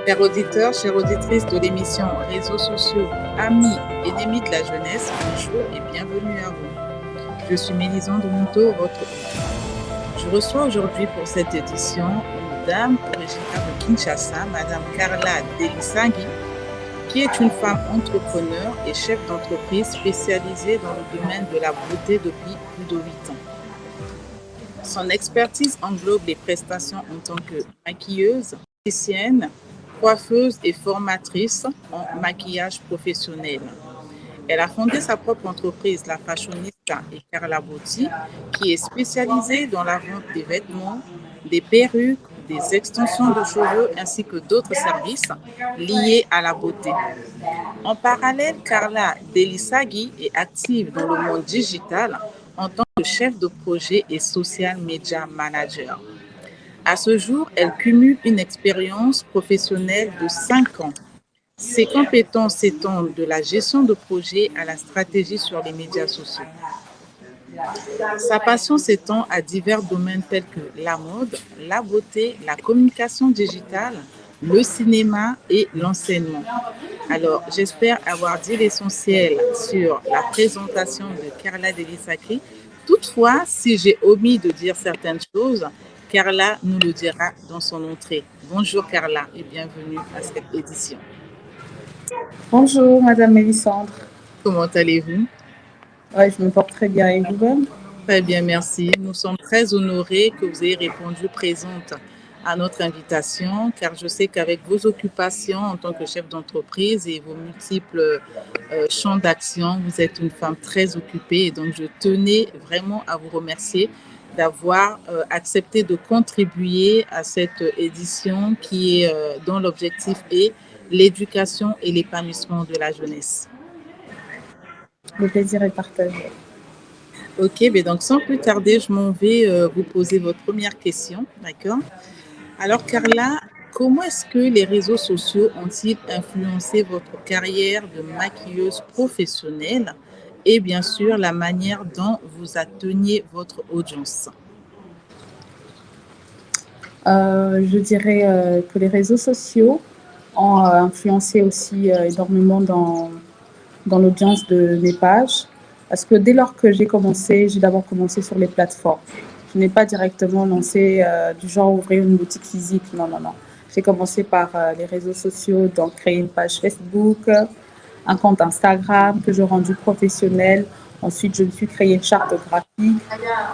Chers auditeurs, chères auditrices de l'émission Réseaux sociaux, amis, ennemis de la jeunesse, bonjour et bienvenue à vous. Je suis Mélisande Monteau, votre hôte. Je reçois aujourd'hui pour cette édition une dame originaire de Kinshasa, Madame Carla Delisangui, qui est une femme entrepreneur et chef d'entreprise spécialisée dans le domaine de la beauté depuis plus de 8 ans. Son expertise englobe les prestations en tant que maquilleuse, esthéticienne, coiffeuse et formatrice en maquillage professionnel. Elle a fondé sa propre entreprise, La Fashionista et Carla Beauty, qui est spécialisée dans la vente des vêtements, des perruques, des extensions de cheveux ainsi que d'autres services liés à la beauté. En parallèle, Carla Delisangui est active dans le monde digital en tant que chef de projet et social media manager. À ce jour, elle cumule une expérience professionnelle de 5 ans. Ses compétences s'étendent de la gestion de projet à la stratégie sur les médias sociaux. Sa passion s'étend à divers domaines tels que la mode, la beauté, la communication digitale, le cinéma et l'enseignement. Alors, j'espère avoir dit l'essentiel sur la présentation de Carla Delisangui. Toutefois, si j'ai omis de dire certaines choses, Carla nous le dira dans son entrée. Bonjour Carla et bienvenue à cette édition. Bonjour, Madame Mélissandre. Comment allez-vous? Ouais, je me porte très bien et vous-même? Très bien, merci. Nous sommes très honorés que vous ayez répondu présente à notre invitation, car je sais qu'avec vos occupations en tant que chef d'entreprise et vos multiples champs d'action, vous êtes une femme très occupée et donc je tenais vraiment à vous remercier d'avoir accepté de contribuer à cette édition dont l'objectif est l'éducation et l'épanouissement de la jeunesse. Le plaisir est partagé. Ok, mais donc sans plus tarder, je m'en vais vous poser votre première question, d'accord? Alors Carla, comment est-ce que les réseaux sociaux ont-ils influencé votre carrière de maquilleuse professionnelle et bien sûr la manière dont vous atteignez votre audience? Je dirais que les réseaux sociaux ont influencé aussi énormément dans l'audience de mes pages. Parce que dès lors que j'ai d'abord commencé sur les plateformes. Je n'ai pas directement lancé du genre ouvrir une boutique physique. Non, non, non. J'ai commencé par les réseaux sociaux, donc créer une page Facebook, un compte Instagram que j'ai rendu professionnel. Ensuite, je me suis créé une charte graphique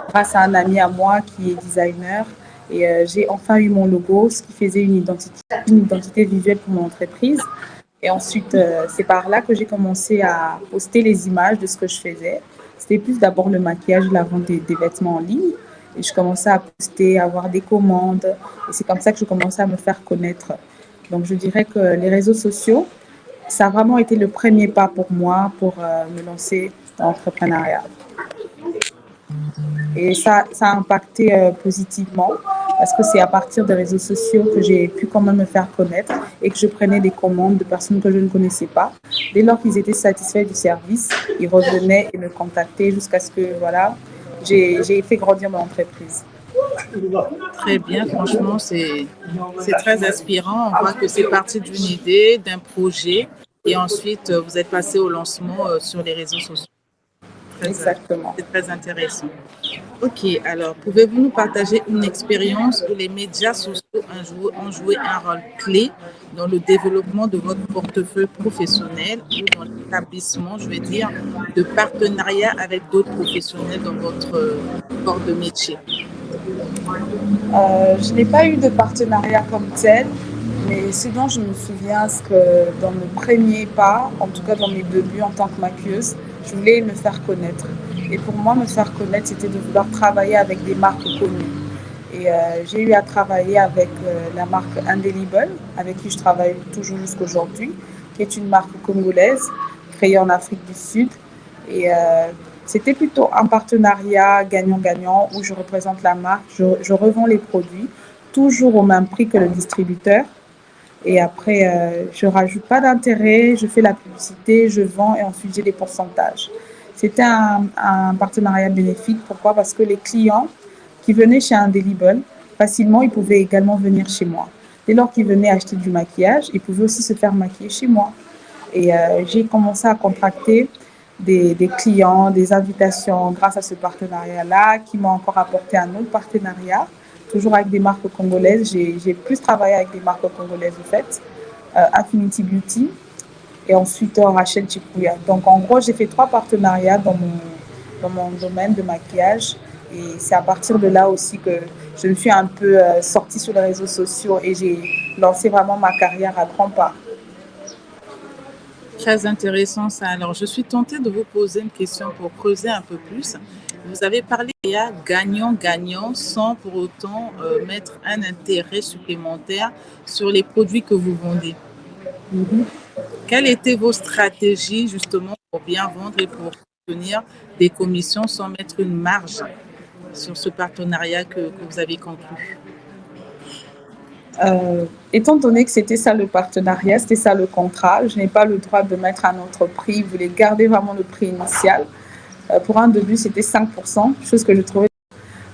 grâce à un ami à moi qui est designer. Et j'ai enfin eu mon logo, ce qui faisait une identité visuelle pour mon entreprise. Et ensuite, c'est par là que j'ai commencé à poster les images de ce que je faisais. C'était plus d'abord le maquillage, la vente des vêtements en ligne. Et je commençais à poster, à avoir des commandes. Et c'est comme ça que je commençais à me faire connaître. Donc, je dirais que les réseaux sociaux, ça a vraiment été le premier pas pour moi pour me lancer dans l'entrepreneuriat. Et ça a impacté positivement parce que c'est à partir des réseaux sociaux que j'ai pu quand même me faire connaître et que je prenais des commandes de personnes que je ne connaissais pas. Dès lors qu'ils étaient satisfaits du service, ils revenaient et me contactaient jusqu'à ce que voilà, j'ai fait grandir mon entreprise. Très bien, franchement, c'est très inspirant. On voit que c'est parti d'une idée, d'un projet et ensuite vous êtes passé au lancement sur les réseaux sociaux. Exactement. C'est très intéressant. Ok, alors pouvez-vous nous partager une expérience où les médias sociaux ont joué un rôle clé dans le développement de votre portefeuille professionnel ou dans l'établissement, je vais dire, de partenariats avec d'autres professionnels dans votre corps de métier? Je n'ai pas eu de partenariat comme tel, mais ce dont je me souviens, c'est que dans mes premiers pas, en tout cas dans mes débuts en tant que maquilleuse, je voulais me faire connaître. Et pour moi, me faire connaître, c'était de vouloir travailler avec des marques connues. Et j'ai eu à travailler avec la marque Indelible, avec qui je travaille toujours jusqu'aujourd'hui, qui est une marque congolaise créée en Afrique du Sud. Et c'était plutôt un partenariat gagnant-gagnant où je représente la marque, je revends les produits, toujours au même prix que le distributeur. Et après, je ne rajoute pas d'intérêt, je fais la publicité, je vends et ensuite j'ai des pourcentages. C'était un partenariat bénéfique. Pourquoi? Parce que les clients qui venaient chez Indelible, facilement, ils pouvaient également venir chez moi. dès lors qu'ils venaient acheter du maquillage, ils pouvaient aussi se faire maquiller chez moi. Et j'ai commencé à contracter des clients, des invitations grâce à ce partenariat-là, qui m'ont encore apporté un autre partenariat, toujours avec des marques congolaises. J'ai plus travaillé avec des marques congolaises, en fait. Infinity Beauty et ensuite Rachel Chipouya. Donc, en gros, j'ai fait 3 partenariats dans mon domaine de maquillage. Et c'est à partir de là aussi que je me suis un peu sortie sur les réseaux sociaux et j'ai lancé vraiment ma carrière à grands pas. Très intéressant ça. Alors, je suis tentée de vous poser une question pour creuser un peu plus. Vous avez parlé qu'il y a gagnant-gagnant sans pour autant mettre un intérêt supplémentaire sur les produits que vous vendez. Quelles étaient vos stratégies justement pour bien vendre et pour obtenir des commissions sans mettre une marge sur ce partenariat que vous avez conclu? Étant donné que c'était ça le partenariat, c'était ça le contrat, je n'ai pas le droit de mettre un autre prix. Ils voulaient garder vraiment le prix initial. Pour un début, c'était 5%, chose que je trouvais.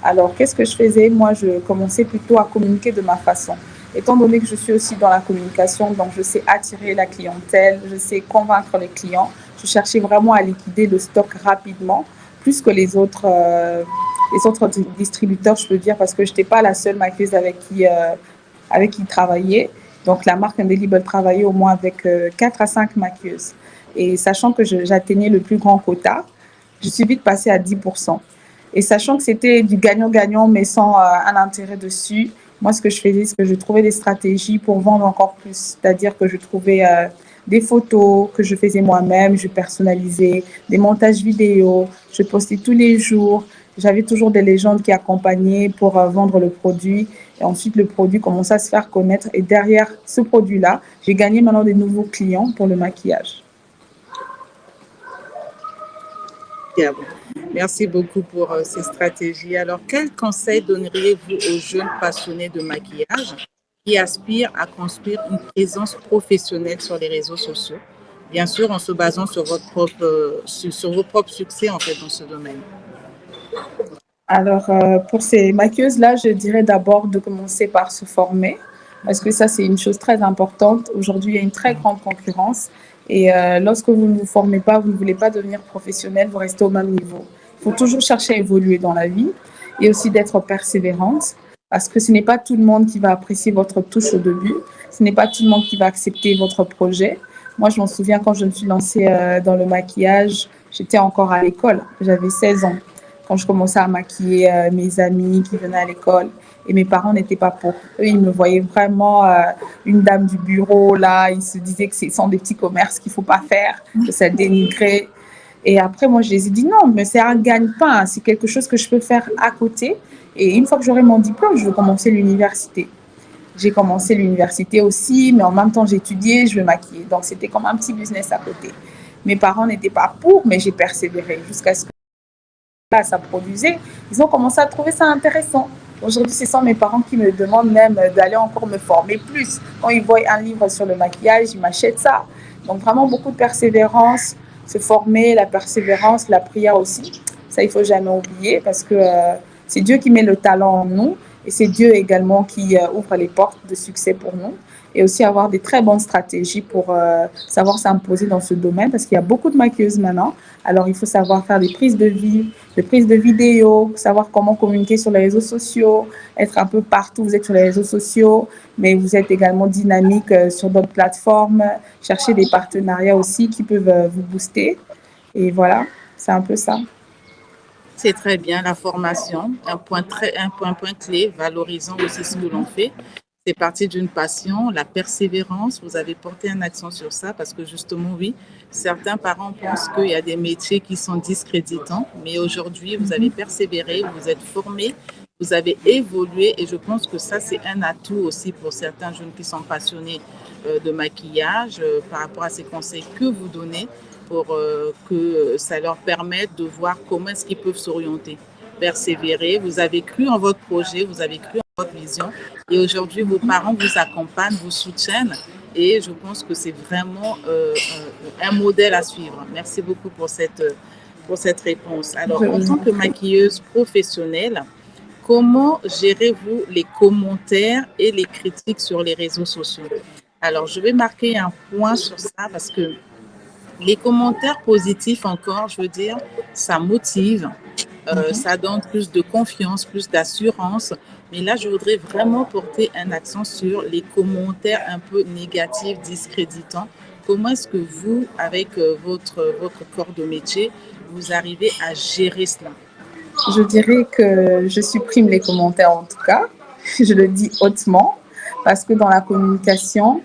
Alors, qu'est-ce que je faisais? Moi, je commençais plutôt à communiquer de ma façon. Étant donné que je suis aussi dans la communication, donc je sais attirer la clientèle, je sais convaincre les clients, je cherchais vraiment à liquider le stock rapidement, plus que les autres distributeurs, je peux dire, parce que je n'étais pas la seule maquilleuse avec qui travailler. Donc, la marque Indelible travaillait au moins avec 4 à 5 maquilleuses. Et sachant que j'atteignais le plus grand quota, je suis vite passée à 10%. Et sachant que c'était du gagnant-gagnant, mais sans un intérêt dessus, moi, ce que je faisais, c'est que je trouvais des stratégies pour vendre encore plus. C'est-à-dire que je trouvais des photos que je faisais moi-même, je personnalisais, des montages vidéo, je postais tous les jours. J'avais toujours des légendes qui accompagnaient pour vendre le produit. Et ensuite, le produit commençait à se faire connaître. Et derrière ce produit-là, j'ai gagné maintenant des nouveaux clients pour le maquillage. Merci beaucoup pour ces stratégies. Alors, quel conseil donneriez-vous aux jeunes passionnés de maquillage qui aspirent à construire une présence professionnelle sur les réseaux sociaux, bien sûr en se basant sur sur vos propres succès en fait dans ce domaine? Alors, pour ces maquilleuses-là, je dirais d'abord de commencer par se former, parce que ça, c'est une chose très importante. Aujourd'hui, il y a une très grande concurrence. Et lorsque vous ne vous formez pas, vous ne voulez pas devenir professionnel, vous restez au même niveau. Il faut toujours chercher à évoluer dans la vie et aussi d'être persévérante, parce que ce n'est pas tout le monde qui va apprécier votre touche au début. Ce n'est pas tout le monde qui va accepter votre projet. Moi, je m'en souviens quand je me suis lancée dans le maquillage, j'étais encore à l'école, j'avais 16 ans quand je commençais à maquiller mes amis qui venaient à l'école. Et mes parents n'étaient pas pour. Eux, ils me voyaient vraiment une dame du bureau, là. Ils se disaient que ce sont des petits commerces qu'il ne faut pas faire, que ça dénigrait. Et après, moi, je les ai dit non, mais c'est un gagne-pain. C'est quelque chose que je peux faire à côté. Et une fois que j'aurai mon diplôme, je vais commencer l'université. J'ai commencé l'université aussi, mais en même temps, j'étudiais, je me maquillais. Donc, c'était comme un petit business à côté. Mes parents n'étaient pas pour, mais j'ai persévéré jusqu'à ce que ça produisait, ils ont commencé à trouver ça intéressant. Aujourd'hui, ce sont mes parents qui me demandent même d'aller encore me former plus. Quand ils voient un livre sur le maquillage, ils m'achètent ça. Donc vraiment beaucoup de persévérance, se former, la persévérance, la prière aussi. Ça, il ne faut jamais oublier parce que c'est Dieu qui met le talent en nous et c'est Dieu également qui ouvre les portes de succès pour nous. Et aussi avoir des très bonnes stratégies pour savoir s'imposer dans ce domaine parce qu'il y a beaucoup de maquilleuses maintenant. Alors, il faut savoir faire des prises de vie, des prises de vidéos, savoir comment communiquer sur les réseaux sociaux, être un peu partout. Vous êtes sur les réseaux sociaux, mais vous êtes également dynamique sur d'autres plateformes. Chercher des partenariats aussi qui peuvent vous booster. Et voilà, c'est un peu ça. C'est très bien, la formation, un point clé, valorisant aussi ce que l'on fait. C'est parti d'une passion, la persévérance. Vous avez porté un accent sur ça parce que justement, oui, certains parents pensent qu'il y a des métiers qui sont discréditants, mais aujourd'hui, vous avez persévéré, vous êtes formé, vous avez évolué et je pense que ça, c'est un atout aussi pour certains jeunes qui sont passionnés de maquillage par rapport à ces conseils que vous donnez pour que ça leur permette de voir comment est-ce qu'ils peuvent s'orienter, persévérer. Vous avez cru en votre projet, vous avez cru en votre vision et aujourd'hui, vos parents vous accompagnent, vous soutiennent et je pense que c'est vraiment un modèle à suivre. Merci beaucoup pour cette réponse. Alors, en tant que maquilleuse professionnelle, comment gérez-vous les commentaires et les critiques sur les réseaux sociaux? Alors, je vais marquer un point sur ça parce que les commentaires positifs encore, je veux dire, ça motive, ça donne plus de confiance, plus d'assurance. Mais là, je voudrais vraiment porter un accent sur les commentaires un peu négatifs, discréditants. Comment est-ce que vous, avec votre corps de métier, vous arrivez à gérer cela? Je dirais que je supprime les commentaires en tout cas. Je le dis hautement parce que dans la communication,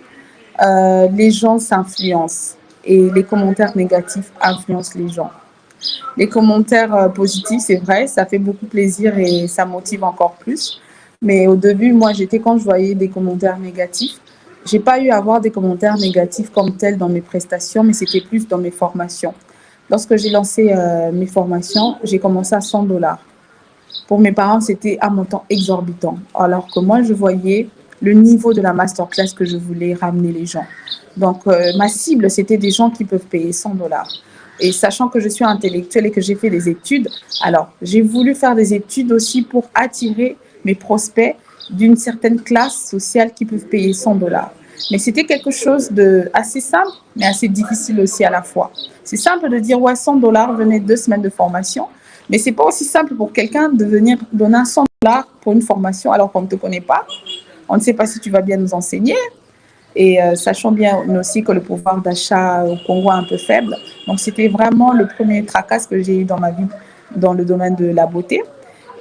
les gens s'influencent et les commentaires négatifs influencent les gens. Les commentaires positifs, c'est vrai, ça fait beaucoup plaisir et ça motive encore plus. Mais au début, moi, quand je voyais des commentaires négatifs, j'ai pas eu à avoir des commentaires négatifs comme tels dans mes prestations, mais c'était plus dans mes formations. Lorsque j'ai lancé mes formations, j'ai commencé à 100 $. Pour mes parents, c'était un montant exorbitant. Alors que moi, je voyais le niveau de la masterclass que je voulais ramener les gens. Donc, ma cible, c'était des gens qui peuvent payer 100 $. Et sachant que je suis intellectuelle et que j'ai fait des études, alors j'ai voulu faire des études aussi pour attirer mes prospects d'une certaine classe sociale qui peuvent payer 100 $. Mais c'était quelque chose de assez simple, mais assez difficile aussi à la fois. C'est simple de dire, ouais, 100 $, venez 2 semaines de formation. Mais ce n'est pas aussi simple pour quelqu'un de venir donner 100 $ pour une formation alors qu'on ne te connaît pas. On ne sait pas si tu vas bien nous enseigner. Et sachant bien aussi que le pouvoir d'achat au Congo est un peu faible. Donc, c'était vraiment le premier tracas que j'ai eu dans ma vie dans le domaine de la beauté.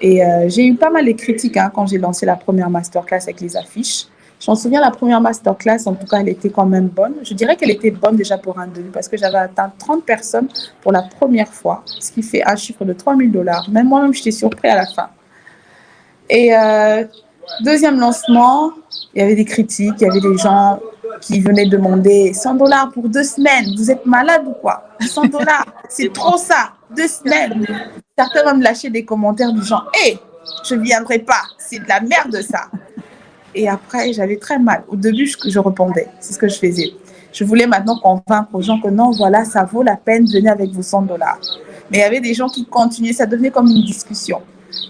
Et j'ai eu pas mal de critiques quand j'ai lancé la première masterclass avec les affiches. Je m'en souviens, la première masterclass, en tout cas, elle était quand même bonne. Je dirais qu'elle était bonne déjà pour un début parce que j'avais atteint 30 personnes pour la première fois, ce qui fait un chiffre de 3 000 $. Même moi-même, j'étais surpris à la fin. Et deuxième lancement, il y avait des critiques, il y avait des gens qui venaient demander 100 $ pour 2 semaines. Vous êtes malade ou quoi? 100 $, c'est trop ça, 2 semaines. Certains vont me lâcher des commentaires du genre, hé, je ne viendrai pas, c'est de la merde ça. Et après, j'avais très mal. Au début, je répondais, c'est ce que je faisais. Je voulais maintenant convaincre aux gens que non, voilà, ça vaut la peine, venez avec vos 100 $. Mais il y avait des gens qui continuaient, ça devenait comme une discussion.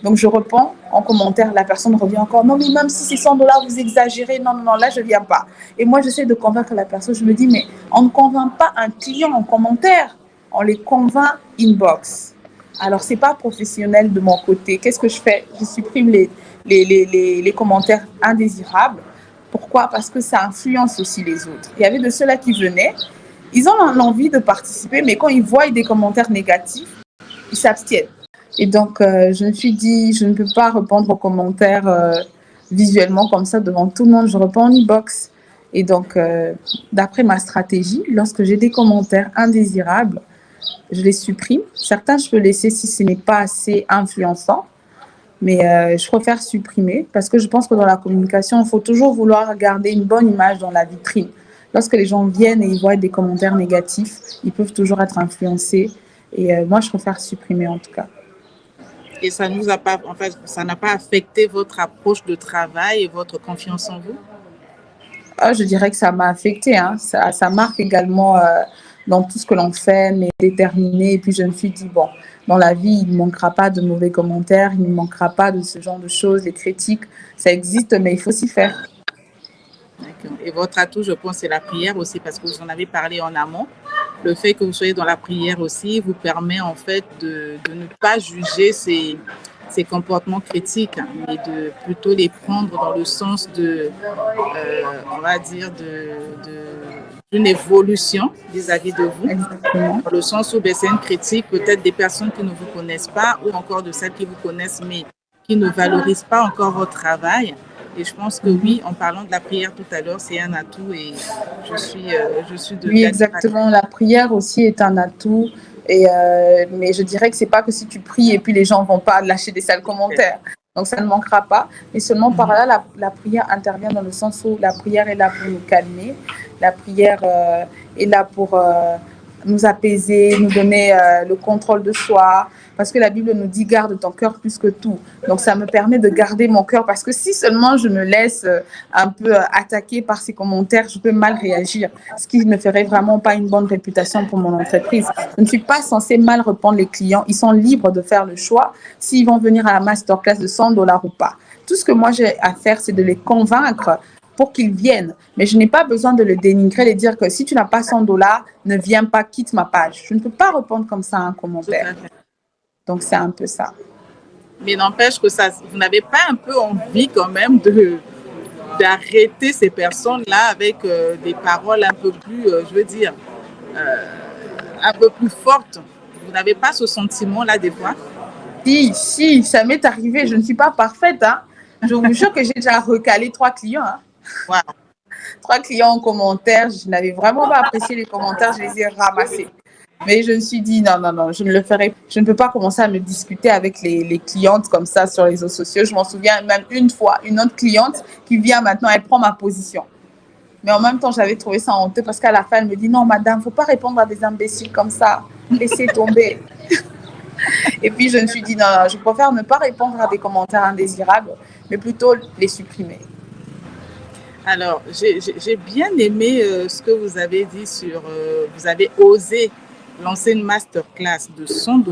Donc, je réponds en commentaire, la personne revient encore, non, mais même si c'est 100 $, vous exagérez, non, non, non, là, je ne viens pas. Et moi, j'essaie de convaincre la personne, je me dis, mais on ne convainc pas un client en commentaire, on les convainc inbox. Alors, ce n'est pas professionnel de mon côté. Qu'est-ce que je fais? Je supprime les commentaires indésirables. Pourquoi? Parce que ça influence aussi les autres. Il y avait de ceux-là qui venaient, ils ont l'envie de participer, mais quand ils voient des commentaires négatifs, ils s'abstiennent. Et donc, je me suis dit, je ne peux pas répondre aux commentaires visuellement comme ça devant tout le monde. Je réponds en e-box. Et donc, d'après ma stratégie, lorsque j'ai des commentaires indésirables, je les supprime. Certains, je peux laisser si ce n'est pas assez influençant. Mais je préfère supprimer parce que je pense que dans la communication, il faut toujours vouloir garder une bonne image dans la vitrine. Lorsque les gens viennent et ils voient des commentaires négatifs, ils peuvent toujours être influencés. Et moi, je préfère supprimer en tout cas. Et ça nous a pas, en fait, ça n'a pas affecté votre approche de travail et votre confiance en vous? Je dirais que ça m'a affecté. Ça marque également dans tout ce que l'on fait, mais déterminé. Et puis, je me suis dit, bon, dans la vie, il ne manquera pas de mauvais commentaires, il ne manquera pas de ce genre de choses, les critiques. Ça existe, mais il faut s'y faire. D'accord. Et votre atout, je pense, c'est la prière aussi, parce que vous en avez parlé en amont. Le fait que vous soyez dans la prière aussi vous permet en fait de ne pas juger ces comportements critiques, mais de plutôt les prendre dans le sens de, on va dire, d'une évolution vis-à-vis de vous. Exactement. Dans le sens où c'est une critique peut-être des personnes qui ne vous connaissent pas ou encore de celles qui vous connaissent mais qui ne valorisent pas encore votre travail. Et je pense que oui, en parlant de la prière tout à l'heure, c'est un atout et je suis de... Oui, exactement. La prière aussi est un atout. Mais je dirais que c'est pas que si tu pries et puis les gens vont pas lâcher des sales commentaires. Donc ça ne manquera pas. Mais seulement par là, la prière intervient dans le sens où la prière est là pour nous calmer. La prière est là pour nous apaiser, nous donner le contrôle de soi. parce que la Bible nous dit garde ton cœur plus que tout. Donc ça me permet de garder mon cœur parce que si seulement je me laisse un peu attaquer par ces commentaires, je peux mal réagir, ce qui ne ferait vraiment pas une bonne réputation pour mon entreprise. Je ne suis pas censée mal répondre les clients. Ils sont libres de faire le choix s'ils vont venir à la masterclass de $100 ou pas. Tout ce que moi j'ai à faire, c'est de les convaincre pour qu'ils viennent. Mais je n'ai pas besoin de le dénigrer, de dire que si tu n'as pas $100, ne viens pas, quitte ma page. Je ne peux pas répondre comme ça à un commentaire. Donc, c'est un peu ça. Mais n'empêche que ça, vous n'avez pas un peu envie quand même d'arrêter ces personnes-là avec des paroles un peu plus, je veux dire, un peu plus fortes. Vous n'avez pas ce sentiment-là des fois? Si, ça m'est arrivé. Je ne suis pas parfaite. Hein. Je vous jure que j'ai déjà recalé 3 clients. Hein. Wow. 3 clients en commentaire. Je n'avais vraiment pas apprécié les commentaires. Je les ai ramassés. Mais je me suis dit, non, je ne le ferai pas. Je ne peux pas commencer à me discuter avec les clientes comme ça sur les réseaux sociaux. Je m'en souviens même une fois, une autre cliente qui vient maintenant, elle prend ma position. Mais en même temps, j'avais trouvé ça honteux parce qu'à la fin, elle me dit, non, madame, il ne faut pas répondre à des imbéciles comme ça. Laissez tomber. Et puis, je me suis dit, non, je préfère ne pas répondre à des commentaires indésirables, mais plutôt les supprimer. Alors, j'ai bien aimé ce que vous avez dit sur, vous avez osé lancer une masterclass de $100,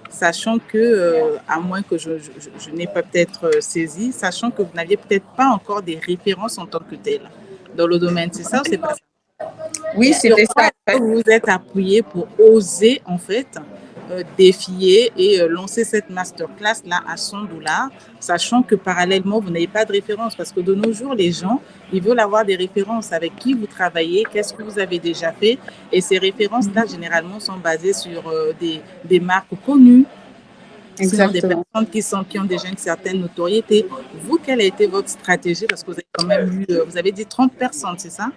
sachant que, à moins que je n'ai pas peut-être saisi, sachant que vous n'aviez peut-être pas encore des références en tant que telles dans le domaine. C'est ça ou c'est pas ça? Oui, c'était ça. Vous vous êtes appuyé pour oser, en fait, défier et lancer cette masterclass là à $100, sachant que parallèlement vous n'avez pas de référence, parce que de nos jours les gens ils veulent avoir des références, avec qui vous travaillez, qu'est-ce que vous avez déjà fait, et ces références là généralement sont basées sur des marques connues. Exactement. Des personnes qui ont déjà une certaine notoriété. Vous, quelle a été votre stratégie, parce que vous avez quand même eu, vous avez dit 30 personnes, c'est ça?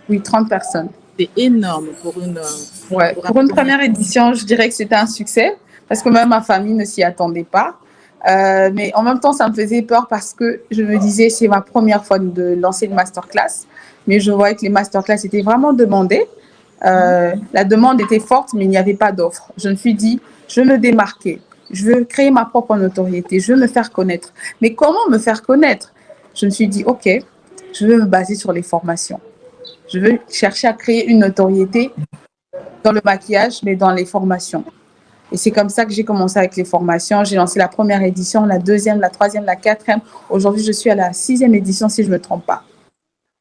Oui, 30 personnes. C'est énorme pour une... Ouais, pour une première édition, je dirais que c'était un succès parce que même ma famille ne s'y attendait pas. Mais en même temps, ça me faisait peur parce que je me disais, c'est ma première fois de lancer une masterclass. Mais je voyais que les masterclass étaient vraiment demandées. La demande était forte, mais il n'y avait pas d'offre. Je me suis dit, je veux me démarquer. Je veux créer ma propre notoriété. Je veux me faire connaître. Mais comment me faire connaître? Je me suis dit, OK, je veux me baser sur les formations. Je veux chercher à créer une notoriété dans le maquillage, mais dans les formations. Et c'est comme ça que j'ai commencé avec les formations. J'ai lancé la première édition, la deuxième, la troisième, la quatrième. Aujourd'hui, je suis à la 6e édition, si je ne me trompe pas.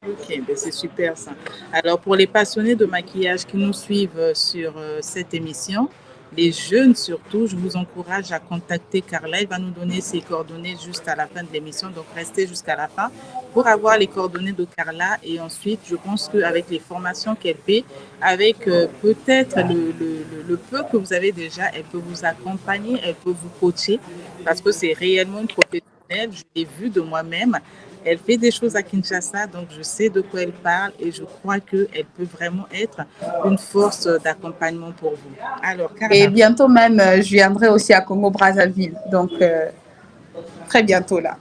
Ok, ben c'est super ça. Alors, pour les passionnés de maquillage qui nous suivent sur cette émission, les jeunes surtout, je vous encourage à contacter Carla. Elle va nous donner ses coordonnées juste à la fin de l'émission. Donc, restez jusqu'à la fin pour avoir les coordonnées de Carla. Et ensuite, je pense qu'avec les formations qu'elle fait, avec peut-être le peu que vous avez déjà, elle peut vous accompagner, elle peut vous coacher parce que c'est réellement une professionnelle. Je l'ai vu de moi-même. Elle fait des choses à Kinshasa, donc je sais de quoi elle parle et je crois qu'elle peut vraiment être une force d'accompagnement pour vous. Alors, Carla. Et bientôt même, je viendrai aussi à Congo-Brazzaville, donc très bientôt là.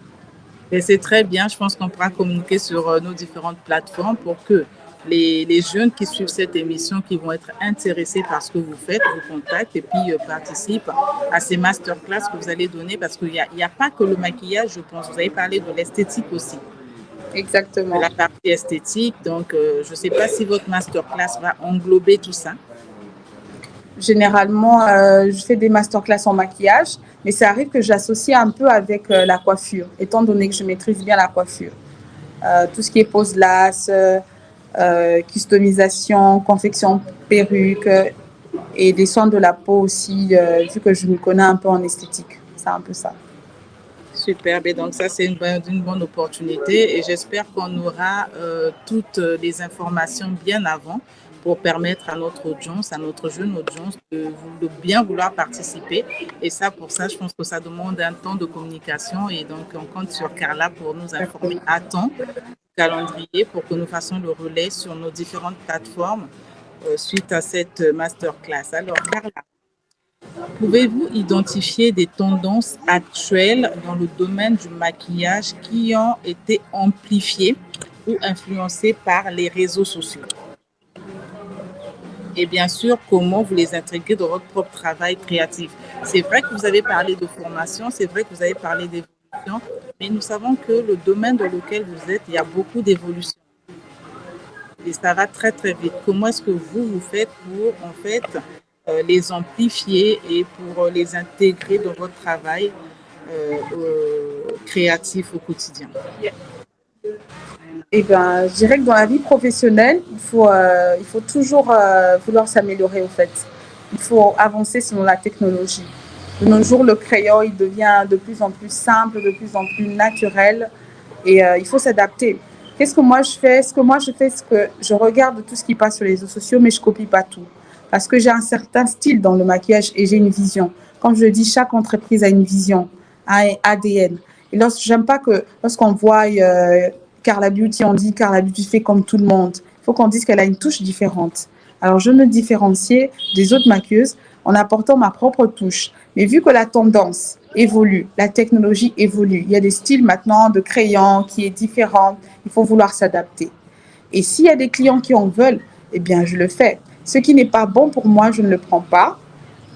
Et c'est très bien, je pense qu'on pourra communiquer sur nos différentes plateformes pour que les jeunes qui suivent cette émission, qui vont être intéressés par ce que vous faites, vous contactent et puis participent à ces masterclass que vous allez donner, parce qu'il n'y a pas que le maquillage, je pense. Vous avez parlé de l'esthétique aussi. Exactement. De la partie esthétique. Donc, je ne sais pas si votre masterclass va englober tout ça. Généralement, je fais des masterclass en maquillage, mais ça arrive que j'associe un peu avec la coiffure, étant donné que je maîtrise bien la coiffure. Tout ce qui est pose lace, customisation, confection perruque et des soins de la peau aussi, vu que je me connais un peu en esthétique. C'est un peu ça. Super, et donc ça c'est une bonne opportunité et j'espère qu'on aura toutes les informations bien avant pour permettre à notre audience, à notre jeune audience de bien vouloir participer. Et ça, pour ça, je pense que ça demande un temps de communication et donc on compte sur Carla pour nous informer à temps calendrier pour que nous fassions le relais sur nos différentes plateformes suite à cette masterclass. Alors, Carla, pouvez-vous identifier des tendances actuelles dans le domaine du maquillage qui ont été amplifiées ou influencées par les réseaux sociaux? Et bien sûr, comment vous les intégrez dans votre propre travail créatif? C'est vrai que vous avez parlé de formation, c'est vrai que vous avez parlé d'évolution, mais nous savons que le domaine dans lequel vous êtes, il y a beaucoup d'évolution. Et ça va très très vite. Comment est-ce que vous faites pour en fait les amplifier et pour les intégrer dans votre travail créatif au quotidien? Eh ben, je dirais que dans la vie professionnelle, il faut toujours vouloir s'améliorer, au fait. Il faut avancer selon la technologie. De nos jours, le crayon, il devient de plus en plus simple, de plus en plus naturel et il faut s'adapter. Qu'est-ce que moi je fais? Ce que moi je fais, c'est que je regarde tout ce qui passe sur les réseaux sociaux, mais je copie pas tout. Parce que j'ai un certain style dans le maquillage et j'ai une vision. Comme je le dis, chaque entreprise a une vision, a un ADN. Et j'aime pas que lorsqu'on voit Carla Beauty, on dit Carla Beauty fait comme tout le monde. Il faut qu'on dise qu'elle a une touche différente. Alors, je me différenciais des autres maquilleuses en apportant ma propre touche. Mais vu que la tendance évolue, la technologie évolue, il y a des styles maintenant de crayon qui est différent, il faut vouloir s'adapter. Et s'il y a des clients qui en veulent, eh bien, je le fais. Ce qui n'est pas bon pour moi, je ne le prends pas,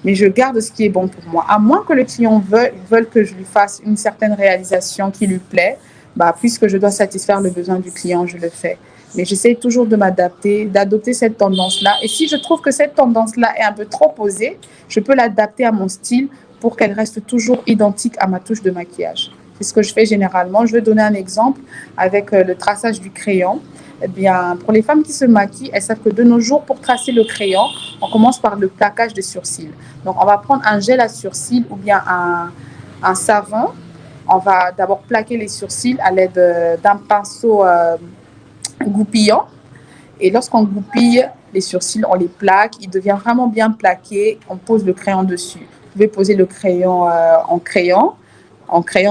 mais je garde ce qui est bon pour moi. À moins que le client veuille que je lui fasse une certaine réalisation qui lui plaît, bah, puisque je dois satisfaire le besoin du client, je le fais. Mais j'essaie toujours de m'adapter, d'adopter cette tendance-là. Et si je trouve que cette tendance-là est un peu trop posée, je peux l'adapter à mon style pour qu'elle reste toujours identique à ma touche de maquillage. C'est ce que je fais généralement. Je vais donner un exemple avec le traçage du crayon. Eh bien, pour les femmes qui se maquillent, elles savent que de nos jours, pour tracer le crayon, on commence par le plaquage des sourcils. Donc, on va prendre un gel à sourcils ou bien un savon. On va d'abord plaquer les sourcils à l'aide d'un pinceau goupillant. Et lorsqu'on goupille les sourcils, on les plaque. Il devient vraiment bien plaqué. On pose le crayon dessus. Vous pouvez poser le crayon en crayon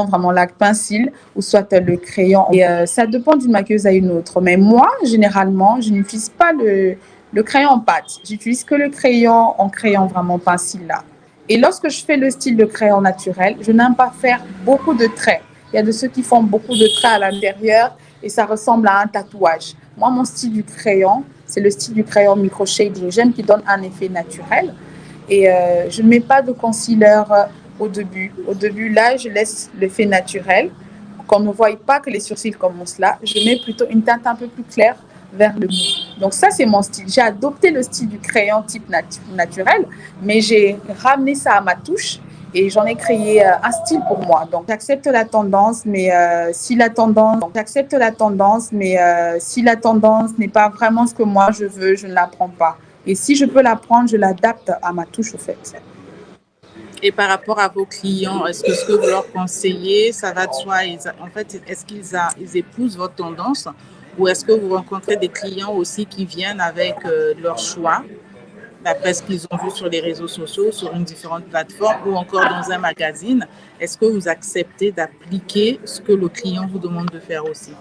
vraiment lac pencil ou soit le crayon. Et ça dépend d'une maquilleuse à une autre. Mais moi, généralement, je n'utilise pas le crayon en pâte. J'utilise que le crayon en crayon vraiment pencil là. Et lorsque je fais le style de crayon naturel, je n'aime pas faire beaucoup de traits. Il y a de ceux qui font beaucoup de traits à l'intérieur et ça ressemble à un tatouage. Moi, mon style du crayon, c'est le style du crayon micro-shade. J'aime qui donne un effet naturel. Et je ne mets pas de concealer au début. Au début, là, je laisse l'effet naturel. Qu'on ne voie pas que les sourcils commencent là. Je mets plutôt une teinte un peu plus claire vers le bout. Donc ça, c'est mon style. J'ai adopté le style du crayon type naturel, mais j'ai ramené ça à ma touche et j'en ai créé un style pour moi. Donc j'accepte la tendance, mais si la tendance n'est pas vraiment ce que moi je veux, je ne la prends pas. Et si je peux la prendre, je l'adapte à ma touche au fait. Et par rapport à vos clients, est-ce que ce que vous leur conseillez, ça va de soi? En fait, est-ce qu'ils épousent votre tendance ou est-ce que vous rencontrez des clients aussi qui viennent avec leur choix, d'après ce qu'ils ont vu sur les réseaux sociaux, sur une différente plateforme ou encore dans un magazine? Est-ce que vous acceptez d'appliquer ce que le client vous demande de faire aussi?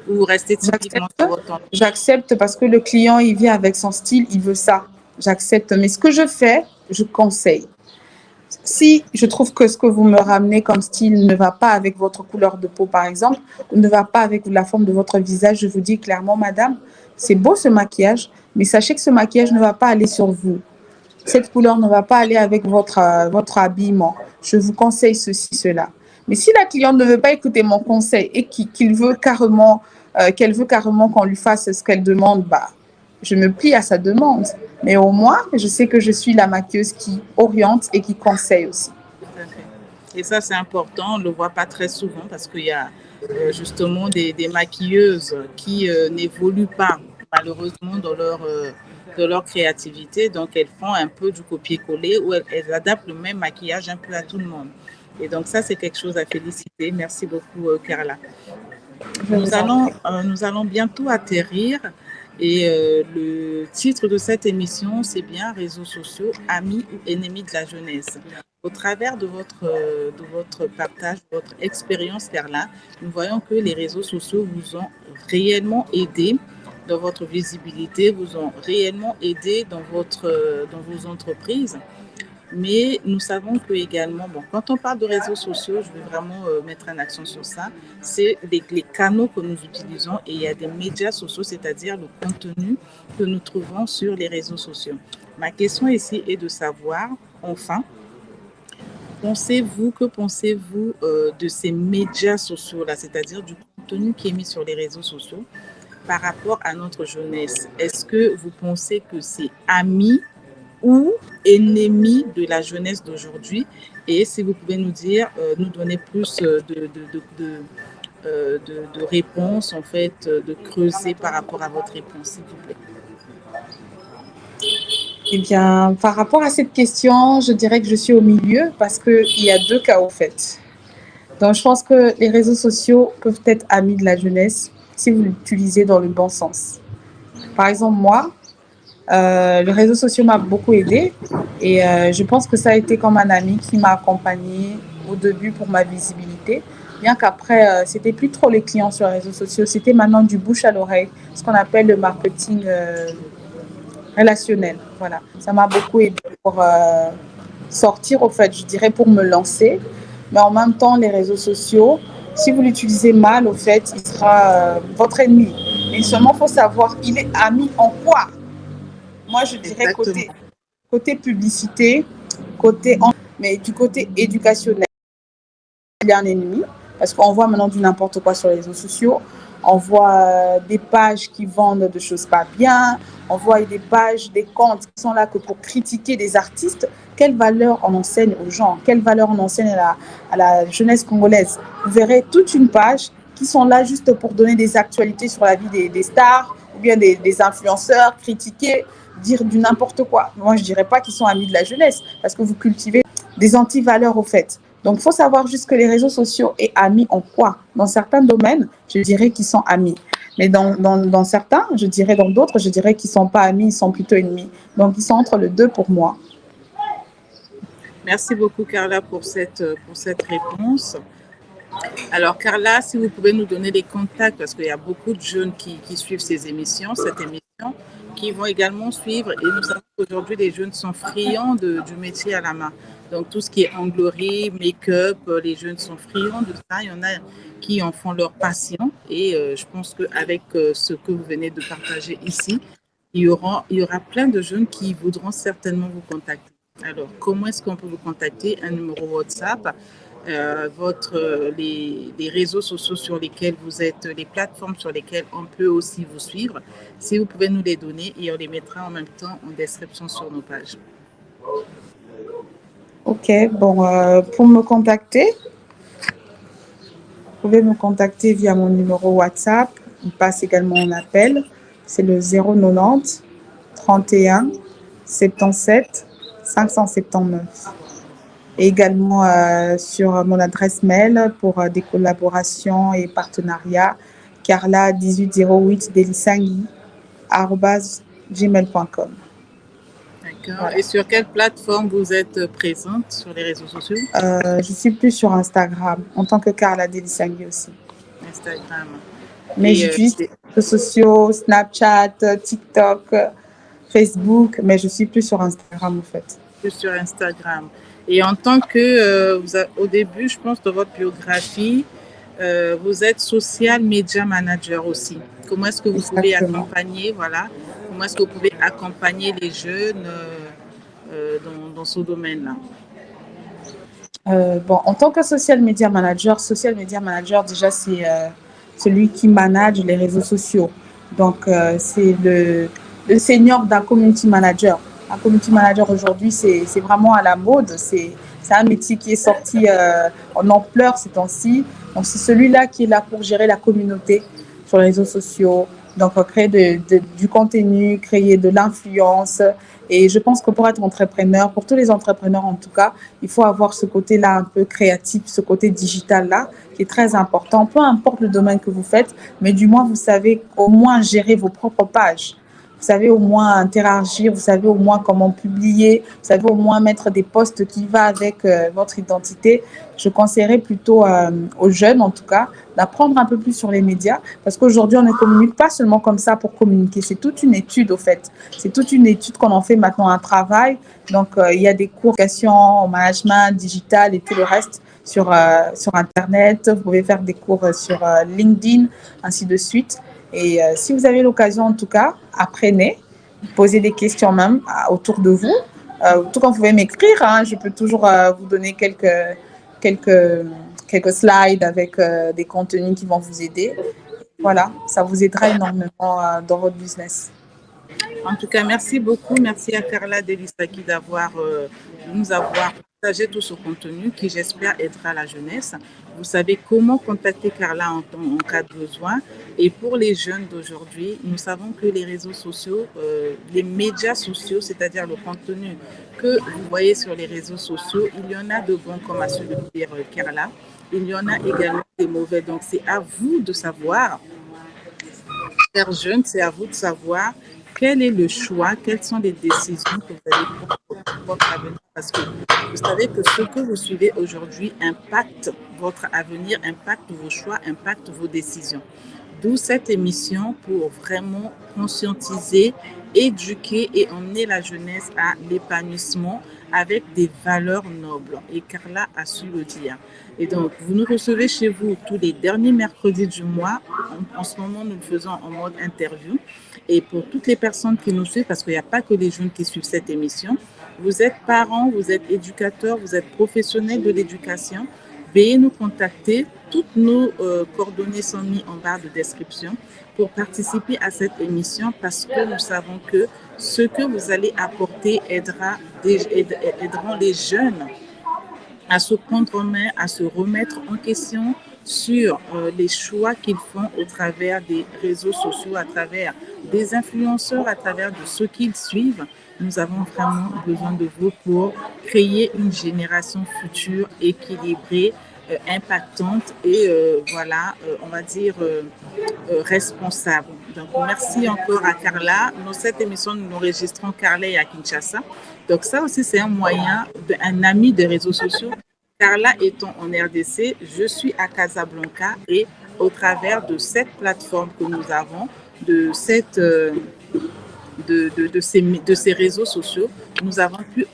Ou vous restez typiquement sur votre tendance? J'accepte parce que le client, il vient avec son style, il veut ça. J'accepte. Mais ce que je fais, je conseille. Si je trouve que ce que vous me ramenez comme style ne va pas avec votre couleur de peau, par exemple, ou ne va pas avec la forme de votre visage, je vous dis clairement, madame, c'est beau ce maquillage, mais sachez que ce maquillage ne va pas aller sur vous. Cette couleur ne va pas aller avec votre habillement. Je vous conseille ceci, cela. Mais si la cliente ne veut pas écouter mon conseil et qu'elle veut carrément qu'on lui fasse ce qu'elle demande, bah, je me plie à sa demande. Mais au moins, je sais que je suis la maquilleuse qui oriente et qui conseille aussi. Tout à fait. Et ça, c'est important. On ne le voit pas très souvent parce qu'il y a justement des maquilleuses qui n'évoluent pas malheureusement dans leur créativité. Donc, elles font un peu du copier-coller ou elles adaptent le même maquillage un peu à tout le monde. Et donc, ça, c'est quelque chose à féliciter. Merci beaucoup, Carla. Nous allons bientôt atterrir et le titre de cette émission, c'est bien Réseaux sociaux, amis ou ennemis de la jeunesse. Au travers de votre partage, de votre expérience, Carla, nous voyons que les réseaux sociaux vous ont réellement aidé dans votre visibilité, vous ont réellement aidé dans vos entreprises. Mais nous savons que également, bon, quand on parle de réseaux sociaux, je veux vraiment mettre un accent sur ça, c'est les canaux que nous utilisons et il y a des médias sociaux, c'est-à-dire le contenu que nous trouvons sur les réseaux sociaux. Ma question ici est de savoir, enfin, que pensez-vous de ces médias sociaux-là, c'est-à-dire du contenu qui est mis sur les réseaux sociaux par rapport à notre jeunesse? Est-ce que vous pensez que c'est ami ou ennemi de la jeunesse d'aujourd'hui? Et si vous pouvez nous dire, nous donner plus de réponses, en fait, de creuser par rapport à votre réponse, s'il vous plaît. Eh bien, par rapport à cette question, je dirais que je suis au milieu parce qu'il y a deux cas au fait. Donc, je pense que les réseaux sociaux peuvent être amis de la jeunesse si vous l'utilisez dans le bon sens. Par exemple, moi, les réseaux sociaux m'ont beaucoup aidé et je pense que ça a été comme un ami qui m'a accompagné au début pour ma visibilité. Bien qu'après, c'était plus trop les clients sur les réseaux sociaux, c'était maintenant du bouche à l'oreille, ce qu'on appelle le marketing relationnel. Voilà, ça m'a beaucoup aidé pour sortir, au fait, je dirais, pour me lancer. Mais en même temps, les réseaux sociaux, si vous l'utilisez mal, au fait, il sera votre ennemi. Mais seulement, il faut savoir, il est ami en quoi? Moi, je dirais côté publicité, mais du côté éducationnel, il y a un ennemi. Parce qu'on voit maintenant du n'importe quoi sur les réseaux sociaux. On voit des pages qui vendent de choses pas bien. On voit des pages, des comptes qui sont là que pour critiquer des artistes. Quelle valeur on enseigne aux gens? Quelle valeur on enseigne à la jeunesse congolaise? Vous verrez toute une page qui sont là juste pour donner des actualités sur la vie des stars ou bien des influenceurs, critiquer, dire du n'importe quoi. Moi, je ne dirais pas qu'ils sont amis de la jeunesse parce que vous cultivez des anti-valeurs au fait. Donc, il faut savoir juste que les réseaux sociaux est amis en quoi? Dans certains domaines, je dirais qu'ils sont amis. Mais dans certains, je dirais dans d'autres, je dirais qu'ils ne sont pas amis, ils sont plutôt ennemis. Donc, ils sont entre les deux pour moi. Merci beaucoup, Carla, pour cette réponse. Alors, Carla, si vous pouvez nous donner des contacts, parce qu'il y a beaucoup de jeunes qui suivent cette émission, qui vont également suivre. Et nous savons qu'aujourd'hui, les jeunes sont friands du métier à la main. Donc, tout ce qui est anglerie, make-up, les jeunes sont friands de ça. Il y en a qui en font leur passion. Et je pense qu'avec ce que vous venez de partager ici, il y aura plein de jeunes qui voudront certainement vous contacter. Alors, comment est-ce qu'on peut vous contacter? Un numéro WhatsApp, les réseaux sociaux sur lesquels vous êtes, les plateformes sur lesquelles on peut aussi vous suivre. Si vous pouvez nous les donner et on les mettra en même temps en description sur nos pages. Ok, bon, pour me contacter, vous pouvez me contacter via mon numéro WhatsApp. Il passe également en appel. C'est le 090 31 77 579. Et également sur mon adresse mail pour des collaborations et partenariats, carla1808delisangui@gmail.com. D'accord. Voilà. Et sur quelle plateforme vous êtes présente sur les réseaux sociaux? Je suis plus sur Instagram, en tant que Carla Delisangui aussi. Instagram. Mais j'utilise les réseaux sociaux, Snapchat, TikTok, Facebook, mais je suis plus sur Instagram en fait. Plus sur Instagram. Et en tant que, au début, je pense, de votre biographie, vous êtes social media manager aussi. Comment est-ce que vous pouvez accompagner, comment est-ce que vous pouvez accompagner les jeunes dans ce domaine-là? Bon, en tant que social media manager, déjà, c'est celui qui manage les réseaux sociaux. Donc, c'est le senior d'un community manager. Un community manager aujourd'hui, c'est vraiment à la mode. C'est un métier qui est sorti en ampleur ces temps-ci. Donc, c'est celui-là qui est là pour gérer la communauté sur les réseaux sociaux. Donc, créer du contenu, créer de l'influence. Et je pense que pour être entrepreneur, pour tous les entrepreneurs en tout cas, il faut avoir ce côté-là un peu créatif, ce côté digital-là, qui est très important. Peu importe le domaine que vous faites, mais du moins, vous savez au moins gérer vos propres pages. Vous savez au moins interagir, vous savez au moins comment publier, vous savez au moins mettre des posts qui vont avec votre identité. Je conseillerais plutôt aux jeunes, en tout cas, d'apprendre un peu plus sur les médias parce qu'aujourd'hui, on ne communique pas seulement comme ça pour communiquer. C'est toute une étude, au fait. C'est toute une étude qu'on en fait maintenant un travail. Donc, il y a des cours en management, digital et tout le reste sur Internet. Vous pouvez faire des cours sur LinkedIn, ainsi de suite. Et si vous avez l'occasion, en tout cas, apprenez, posez des questions même autour de vous Tout comme vous pouvez m'écrire, hein, je peux toujours vous donner quelques, quelques slides avec des contenus qui vont vous aider. Voilà, ça vous aidera énormément dans votre business. En tout cas, merci beaucoup. Merci à Carla Delisaki nous avoir partagé tout ce contenu qui, j'espère, aidera la jeunesse. Vous savez comment contacter Carla en cas de besoin. Et pour les jeunes d'aujourd'hui, nous savons que les réseaux sociaux, les médias sociaux, c'est-à-dire le contenu que vous voyez sur les réseaux sociaux, il y en a de bons, comme a su le dire Carla. Il y en a également des mauvais. Donc, c'est à vous de savoir, chers jeunes, c'est à vous de savoir quel est le choix, quelles sont les décisions que vous allez prendre pour votre avenir. Parce que vous savez que ce que vous suivez aujourd'hui impacte votre avenir, impacte vos choix, impacte vos décisions. D'où cette émission pour vraiment conscientiser, éduquer et emmener la jeunesse à l'épanouissement avec des valeurs nobles. Et Carla a su le dire. Et donc, vous nous recevez chez vous tous les derniers mercredis du mois. En ce moment, nous le faisons en mode interview. Et pour toutes les personnes qui nous suivent, parce qu'il n'y a pas que les jeunes qui suivent cette émission, vous êtes parents, vous êtes éducateurs, vous êtes professionnels de l'éducation, veuillez nous contacter. Toutes nos coordonnées sont mises en barre de description pour participer à cette émission parce que nous savons que ce que vous allez apporter aideront les jeunes à se prendre en main, à se remettre en question sur les choix qu'ils font au travers des réseaux sociaux, à travers des influenceurs, à travers de ceux qu'ils suivent. Nous avons vraiment besoin de vous pour créer une génération future équilibrée, impactante et voilà, on va dire responsable. Donc merci encore à Carla. Dans cette émission, nous enregistrons Carla et à Kinshasa. Donc ça aussi, c'est un moyen, un ami des réseaux sociaux. Carla étant en RDC, je suis à Casablanca et au travers de cette plateforme que nous avons, de ces réseaux sociaux, nous avons pu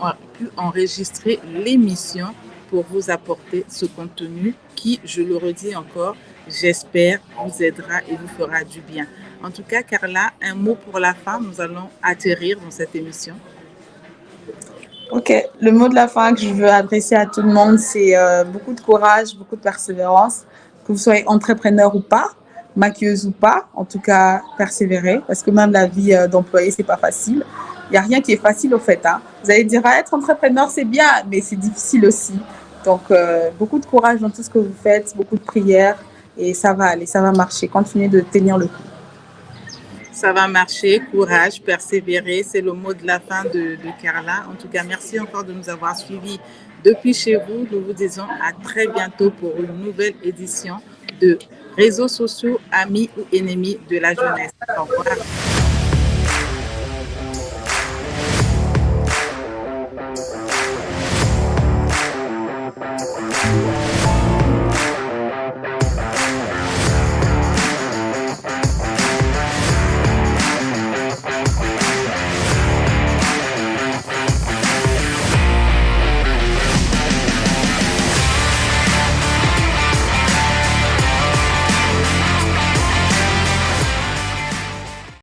enregistrer l'émission pour vous apporter ce contenu qui, je le redis encore, j'espère vous aidera et vous fera du bien. En tout cas, Carla, un mot pour la fin. Nous allons atterrir dans cette émission. Ok, le mot de la fin que je veux adresser à tout le monde, c'est beaucoup de courage, beaucoup de persévérance, que vous soyez entrepreneur ou pas, maquilleuse ou pas, en tout cas persévérer, parce que même la vie d'employé, c'est pas facile. Il n'y a rien qui est facile au fait. Hein. Vous allez dire, être entrepreneur, c'est bien, mais c'est difficile aussi. Donc, beaucoup de courage dans tout ce que vous faites, beaucoup de prières, et ça va aller, ça va marcher. Continuez de tenir le coup. Ça va marcher, courage, persévérer, c'est le mot de la fin de Carla. En tout cas, merci encore de nous avoir suivis depuis chez vous. Nous vous disons à très bientôt pour une nouvelle édition de Réseaux sociaux, amis ou ennemis de la jeunesse. Au revoir.